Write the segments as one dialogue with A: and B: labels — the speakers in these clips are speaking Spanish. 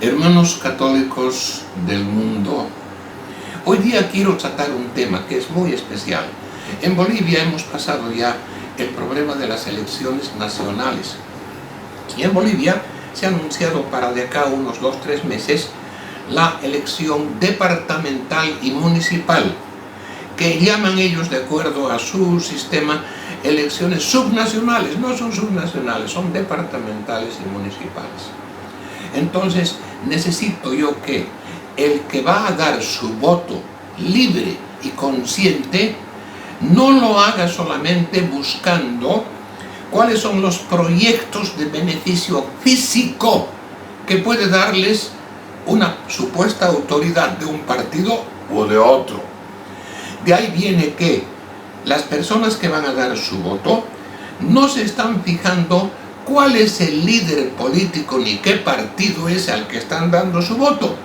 A: Hermanos católicos del mundo, hoy día quiero tratar un tema que es muy especial. En Bolivia hemos pasado ya el problema de las elecciones nacionales. Y en Bolivia se ha anunciado para de acá unos 2-3 meses la elección departamental y municipal, que llaman ellos, de acuerdo a su sistema, elecciones subnacionales. No son subnacionales, son departamentales y municipales. Entonces necesito yo que el que va a dar su voto libre y consciente no lo haga solamente buscando cuáles son los proyectos de beneficio físico que puede darles una supuesta autoridad de un partido o de otro. De ahí viene que las personas que van a dar su voto no se están fijando cuál es el líder político ni qué partido es al que están dando su voto,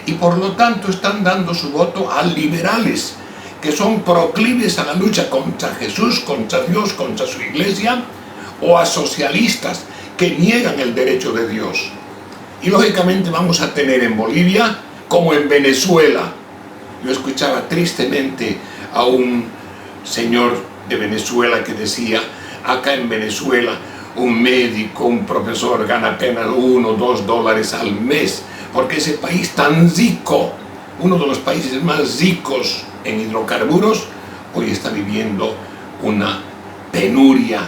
A: y por lo tanto están dando su voto a liberales que son proclives a la lucha contra Jesús, contra Dios, contra su iglesia, o a socialistas que niegan el derecho de Dios. Y lógicamente vamos a tener en Bolivia como en Venezuela. Yo escuchaba tristemente a un señor de Venezuela que decía: acá en Venezuela un médico, un profesor gana apenas $1 o $2 al mes, porque ese país tan rico, uno de los países más ricos en hidrocarburos, hoy está viviendo una penuria.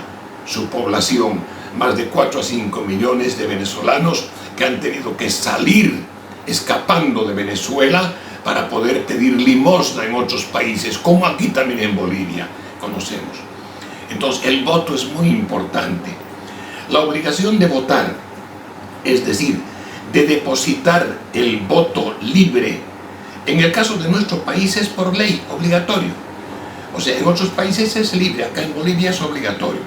A: Su población, más de 4 a 5 millones de venezolanos que han tenido que salir escapando de Venezuela para poder pedir limosna en otros países, como aquí también en Bolivia conocemos. Entonces el voto es muy importante. La obligación de votar, es decir, de depositar el voto libre, en el caso de nuestro país es por ley, obligatorio. O sea, en otros países es libre, acá en Bolivia es obligatorio.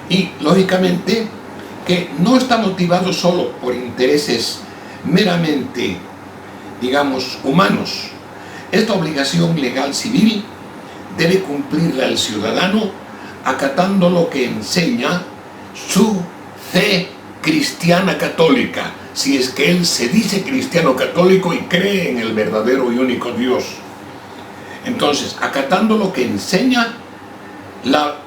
A: Y lógicamente que no está motivado solo por intereses meramente, digamos, humanos. Esta obligación legal civil debe cumplirla el ciudadano acatando lo que enseña su fe cristiana católica, si es que él se dice cristiano católico y cree en el verdadero y único Dios. Entonces, acatando lo que enseña la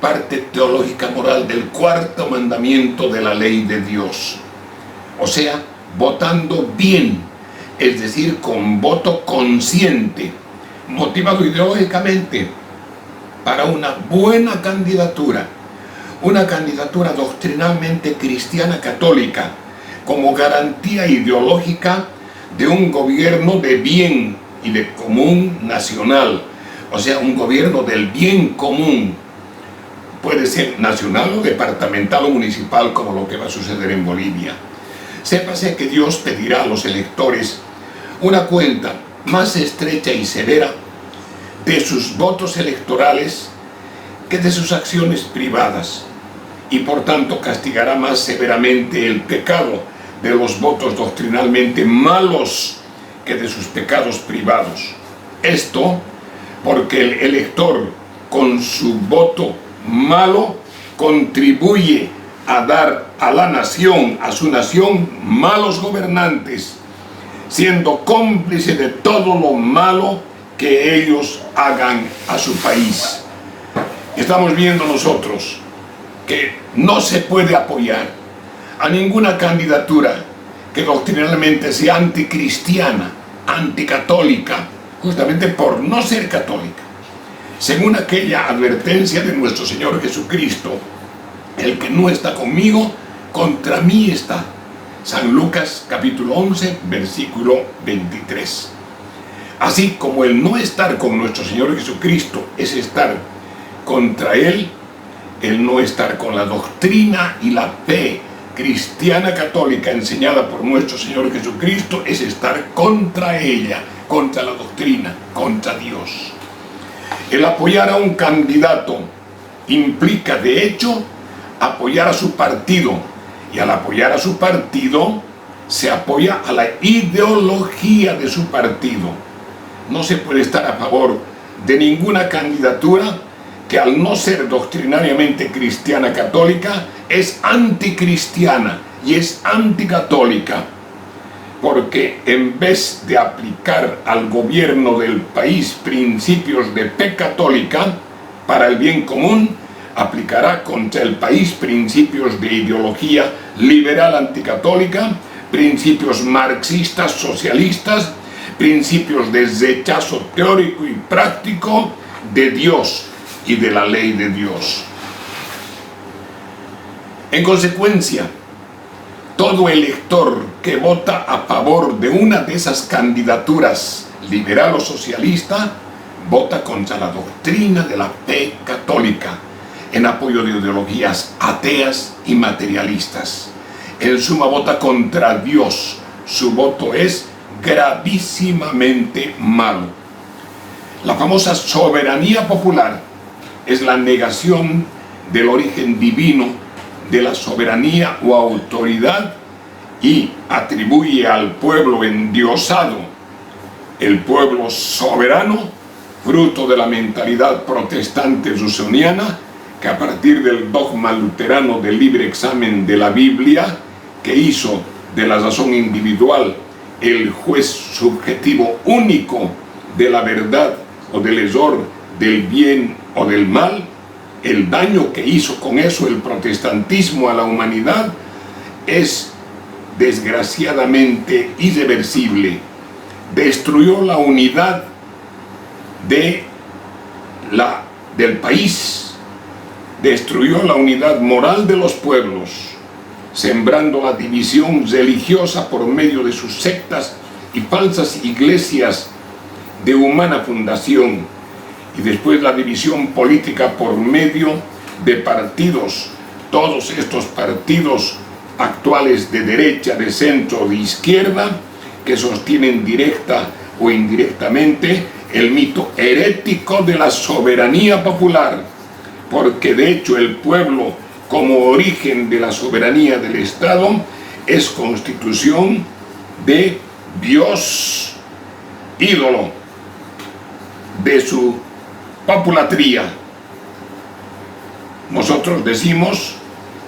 A: parte teológica moral del 4º mandamiento de la ley de Dios, o sea, votando bien, es decir, con voto consciente, motivado ideológicamente para una buena candidatura, una candidatura doctrinalmente cristiana católica, como garantía ideológica de un gobierno de bien y de común nacional, o sea, un gobierno del bien común. Puede ser nacional o departamental o municipal, como lo que va a suceder en Bolivia. Sépase que Dios pedirá a los electores una cuenta más estrecha y severa de sus votos electorales que de sus acciones privadas, y por tanto castigará más severamente el pecado de los votos doctrinalmente malos que de sus pecados privados. Esto porque el elector, con su voto malo, contribuye a dar a la nación, a su nación, malos gobernantes, siendo cómplice de todo lo malo que ellos hagan a su país. Estamos viendo nosotros que no se puede apoyar a ninguna candidatura que doctrinalmente sea anticristiana, anticatólica, justamente por no ser católica. Según aquella advertencia de nuestro Señor Jesucristo: el que no está conmigo, contra mí está. San Lucas capítulo 11, versículo 23. Así como el no estar con nuestro Señor Jesucristo es estar contra Él, el no estar con la doctrina y la fe cristiana católica enseñada por nuestro Señor Jesucristo es estar contra ella, contra la doctrina, contra Dios. El apoyar a un candidato implica, de hecho, apoyar a su partido, y al apoyar a su partido se apoya a la ideología de su partido. No se puede estar a favor de ninguna candidatura que, al no ser doctrinariamente cristiana católica, es anticristiana y es anticatólica. porque en vez de aplicar al gobierno del país principios de fe católica para el bien común, aplicará contra el país principios de ideología liberal anticatólica, principios marxistas socialistas, principios de rechazo teórico y práctico de Dios y de la ley de Dios. En consecuencia, todo elector que vota a favor de una de esas candidaturas, liberal o socialista, vota contra la doctrina de la fe católica, en apoyo de ideologías ateas y materialistas. En suma, vota contra Dios. Su voto es gravísimamente malo. La famosa soberanía popular es la negación del origen divino de la soberanía o autoridad y atribuye al pueblo endiosado el pueblo soberano, fruto de la mentalidad protestante rusoniana, que a partir del dogma luterano del libre examen de la Biblia, que hizo de la razón individual el juez subjetivo único de la verdad o del error, del bien o del mal, el daño que hizo con eso el protestantismo a la humanidad es desgraciadamente irreversible. Destruyó la unidad del país, destruyó la unidad moral de los pueblos, sembrando la división religiosa por medio de sus sectas y falsas iglesias de humana fundación, y después la división política por medio de partidos, todos estos partidos actuales de derecha, de centro, de izquierda, que sostienen directa o indirectamente el mito herético de la soberanía popular, porque de hecho el pueblo, como origen de la soberanía del Estado, es constitución de Dios, ídolo de su papulatría. Nosotros decimos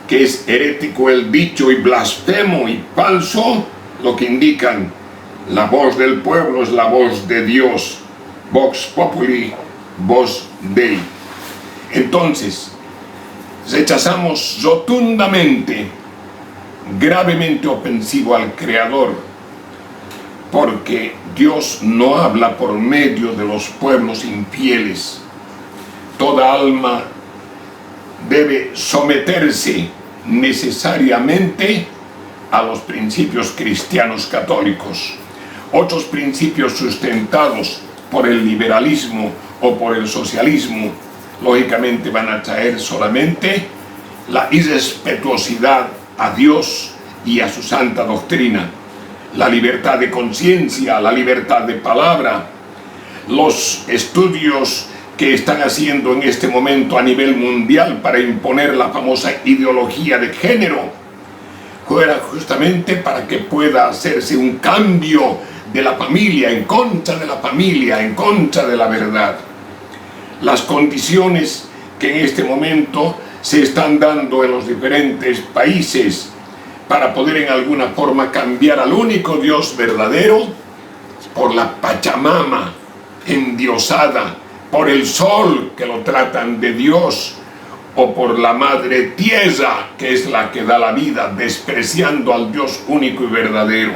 A: que es herético el dicho y blasfemo y falso lo que indican: la voz del pueblo es la voz de Dios, vox populi, voz Dei. Entonces, rechazamos rotundamente, gravemente ofensivo al Creador, porque Dios no habla por medio de los pueblos infieles. Toda alma debe someterse necesariamente a los principios cristianos católicos. Otros principios sustentados por el liberalismo o por el socialismo, lógicamente van a traer solamente la irrespetuosidad a Dios y a su santa doctrina, la libertad de conciencia, la libertad de palabra. Los estudios que están haciendo en este momento a nivel mundial para imponer la famosa ideología de género, fuera justamente para que pueda hacerse un cambio de la familia, en contra de la familia, en contra de la verdad. Las condiciones que en este momento se están dando en los diferentes países para poder en alguna forma cambiar al único Dios verdadero por la Pachamama endiosada, por el sol que lo tratan de Dios, o por la madre tierra que es la que da la vida, despreciando al Dios único y verdadero.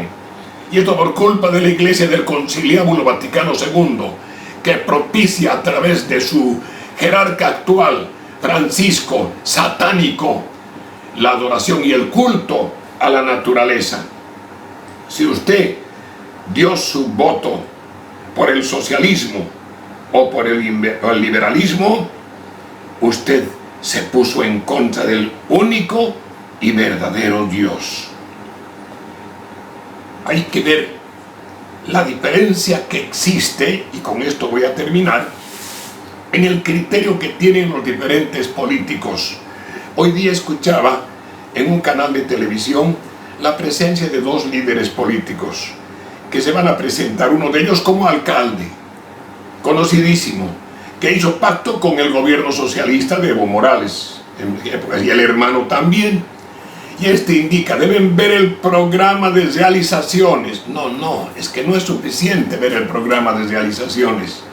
A: Y esto por culpa de la Iglesia del Conciliábulo Vaticano II, que propicia a través de su jerarca actual, Francisco, satánico, la adoración y el culto a la naturaleza. Si usted dio su voto por el socialismo o por el liberalismo, usted se puso en contra del único y verdadero Dios. Hay que ver la diferencia que existe, y con esto voy a terminar, en el criterio que tienen los diferentes políticos. Hoy día escuchaba en un canal de televisión la presencia de dos líderes políticos que se van a presentar, uno de ellos como alcalde, conocidísimo, que hizo pacto con el gobierno socialista de Evo Morales, y el hermano también, y este indica, deben ver el programa de realizaciones. No, es que no es suficiente ver el programa de realizaciones.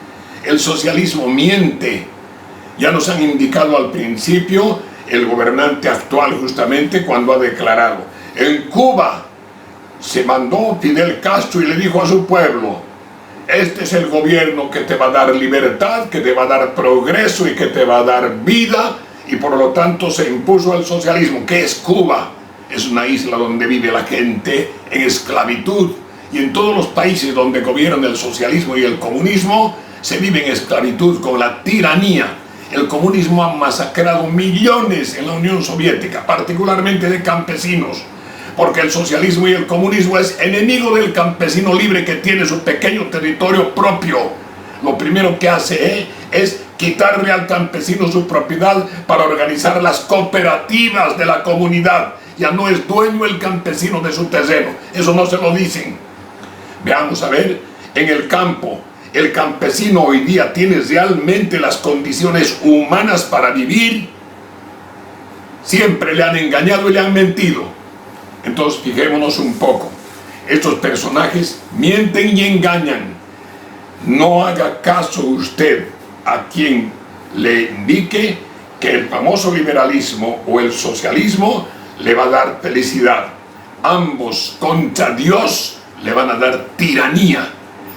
A: El socialismo miente. Ya nos han indicado al principio el gobernante actual justamente cuando ha declarado: en Cuba se mandó Fidel Castro y le dijo a su pueblo: este es el gobierno que te va a dar libertad, que te va a dar progreso y que te va a dar vida, y por lo tanto se impuso el socialismo. ¿Qué es Cuba? Es una isla donde vive la gente en esclavitud, y en todos los países donde gobiernan el socialismo y el comunismo se vive en esclavitud con la tiranía. El comunismo ha masacrado millones en la Unión Soviética, particularmente de campesinos, porque el socialismo y el comunismo es enemigo del campesino libre que tiene su pequeño territorio propio. Lo primero que hace es quitarle al campesino su propiedad para organizar las cooperativas de la comunidad. Ya no es dueño el campesino de su terreno, eso no se lo dicen. Veamos a ver, en el campo, ¿el campesino hoy día tiene realmente las condiciones humanas para vivir? Siempre le han engañado y le han mentido. Entonces fijémonos un poco. Estos personajes mienten y engañan. No haga caso usted a quien le indique que el famoso liberalismo o el socialismo le va a dar felicidad. Ambos contra Dios le van a dar tiranía.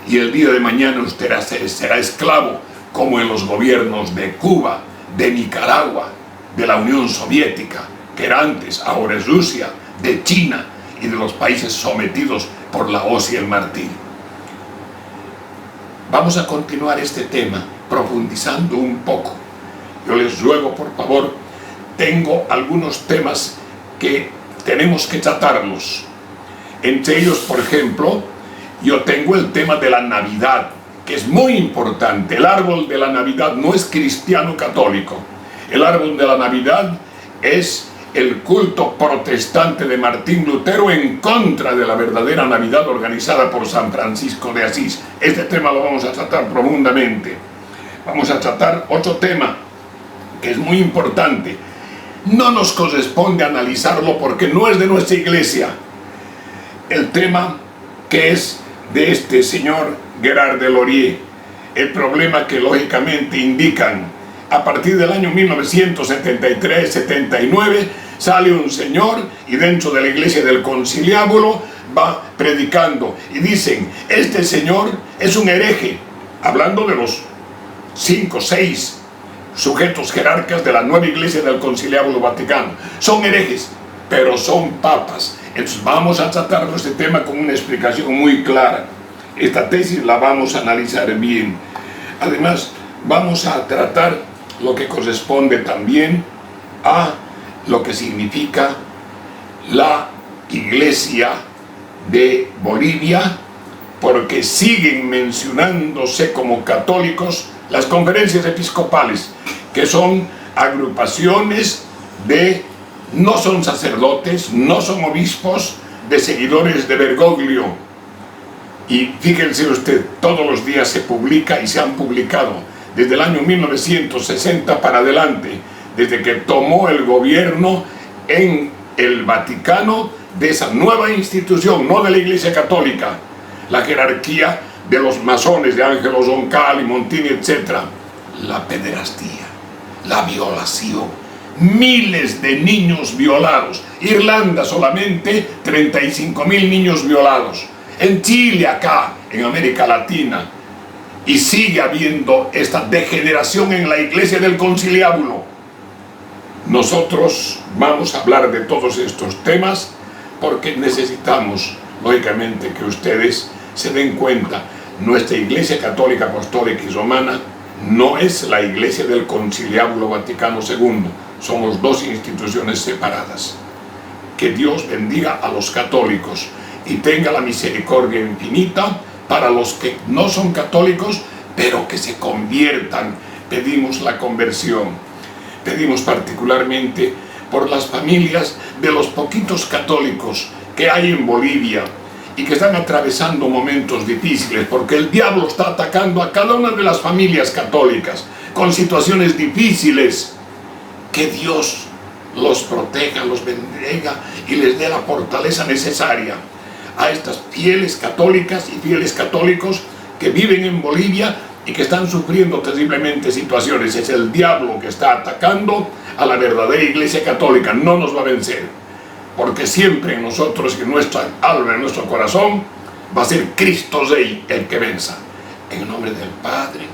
A: Y el día de mañana usted será esclavo, como en los gobiernos de Cuba, de Nicaragua, de la Unión Soviética, que era antes, ahora es Rusia, de China y de los países sometidos por la hoz y el martillo. Vamos a continuar este tema profundizando un poco. Yo les ruego, por favor, tengo algunos temas que tenemos que tratarlos. Entre ellos, por ejemplo, yo tengo el tema de la Navidad, que es muy importante. El árbol de la Navidad no es cristiano católico. El árbol de la Navidad es el culto protestante de Martín Lutero en contra de la verdadera Navidad organizada por San Francisco de Asís. Este tema lo vamos a tratar profundamente. Vamos a tratar otro tema que es muy importante. No nos corresponde analizarlo porque no es de nuestra iglesia. El tema que es de este señor Gerard Deslauriers, el problema que lógicamente indican a partir del año 1973-79 sale un señor y dentro de la iglesia del conciliábulo va predicando y dicen: este señor es un hereje, hablando de los 5 o 6 sujetos jerarcas de la nueva iglesia del conciliábulo vaticano. Son herejes, pero son papas. Entonces vamos a tratar este tema con una explicación muy clara. Esta tesis la vamos a analizar bien. Además, vamos a tratar lo que corresponde también a lo que significa la iglesia de Bolivia, porque siguen mencionándose como católicos las conferencias episcopales, que son agrupaciones de, no son sacerdotes, no son obispos, de seguidores de Bergoglio. Y fíjense usted, todos los días se publica y se han publicado desde el año 1960 para adelante, desde que tomó el gobierno en el Vaticano de esa nueva institución, no de la Iglesia Católica, la jerarquía de los masones de Ángelo Roncal y Montini, etc. La pederastía, la violación, miles de niños violados. Irlanda solamente 35.000 niños violados. En Chile, acá, en América Latina. Y sigue habiendo esta degeneración en la iglesia del conciliábulo. Nosotros vamos a hablar de todos estos temas porque necesitamos, lógicamente, que ustedes se den cuenta. Nuestra Iglesia Católica Apostólica y Romana no es la Iglesia del Conciliábulo Vaticano II. Somos dos instituciones separadas. Que Dios bendiga a los católicos y tenga la misericordia infinita para los que no son católicos, pero que se conviertan. Pedimos la conversión. Pedimos particularmente por las familias de los poquitos católicos que hay en Bolivia y que están atravesando momentos difíciles, porque el diablo está atacando a cada una de las familias católicas con situaciones difíciles. Que Dios los proteja, los bendiga y les dé la fortaleza necesaria a estas fieles católicas y fieles católicos que viven en Bolivia y que están sufriendo terriblemente situaciones. Es el diablo que está atacando a la verdadera Iglesia Católica. No nos va a vencer, porque siempre en nosotros, en nuestra alma, en nuestro corazón, va a ser Cristo Rey el que venza. En el nombre del Padre,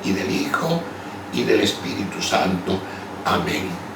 A: y del Hijo, y del Espíritu Santo. Amén.